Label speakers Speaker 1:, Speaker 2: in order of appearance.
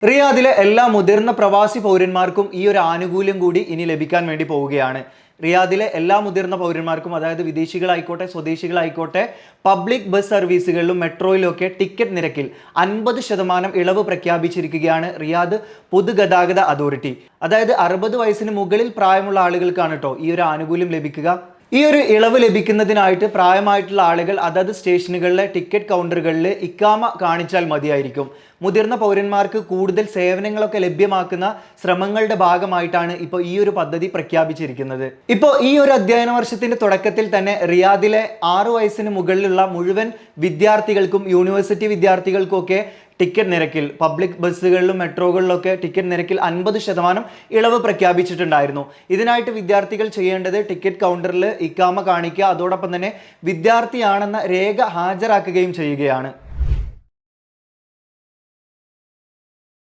Speaker 1: റിയാദിലെ എല്ലാ മുതിർന്ന പ്രവാസി പൗരന്മാർക്കും ഈ ഒരു ആനുകൂല്യം കൂടി ഇനി ലഭിക്കാൻ വേണ്ടി പോവുകയാണ്. റിയാദിലെ എല്ലാ മുതിർന്ന പൗരന്മാർക്കും, അതായത് വിദേശികളായിക്കോട്ടെ സ്വദേശികളായിക്കോട്ടെ, പബ്ലിക് ബസ് സർവീസുകളിലും മെട്രോയിലും ഒക്കെ ടിക്കറ്റ് നിരക്കിൽ 50% ഇളവ് പ്രഖ്യാപിച്ചിരിക്കുകയാണ് റിയാദ് പൊതുഗതാഗത അതോറിറ്റി. അതായത് 60 വയസ്സിന് മുകളിൽ പ്രായമുള്ള ആളുകൾക്കാണ് കേട്ടോ ഈ ഒരു ആനുകൂല്യം ലഭിക്കുക. ഈ ഒരു ഇളവ് ലഭിക്കുന്നതിനായിട്ട് പ്രായമായിട്ടുള്ള ആളുകൾ അതത് സ്റ്റേഷനുകളിലെ ടിക്കറ്റ് കൗണ്ടറുകളിൽ ഇക്കാമ കാണിച്ചാൽ മതിയായിരിക്കും. മുതിർന്ന പൗരന്മാർക്ക് കൂടുതൽ സേവനങ്ങളൊക്കെ ലഭ്യമാക്കുന്ന ശ്രമങ്ങളുടെ ഭാഗമായിട്ടാണ് ഇപ്പോൾ ഈ ഒരു പദ്ധതി പ്രഖ്യാപിച്ചിരിക്കുന്നത്. ഇപ്പോൾ ഈ ഒരു അധ്യയന വർഷത്തിന്റെ തുടക്കത്തിൽ തന്നെ റിയാദിലെ 6 വയസ്സിന് മുകളിലുള്ള മുഴുവൻ വിദ്യാർത്ഥികൾക്കും യൂണിവേഴ്സിറ്റി വിദ്യാർത്ഥികൾക്കും ഒക്കെ ടിക്കറ്റ് നിരക്കിൽ പബ്ലിക് ബസ്സുകളിലും മെട്രോകളിലൊക്കെ ടിക്കറ്റ് നിരക്കിൽ 50% ഇളവ് പ്രഖ്യാപിച്ചിട്ടുണ്ടായിരുന്നു. ഇതിനായിട്ട് വിദ്യാർത്ഥികൾ ചെയ്യേണ്ടത് ടിക്കറ്റ് കൗണ്ടറിൽ ഇക്കാമ കാണിക്കുക, അതോടൊപ്പം തന്നെ വിദ്യാർത്ഥിയാണെന്ന രേഖ ഹാജരാക്കുകയും ചെയ്യുകയാണ്.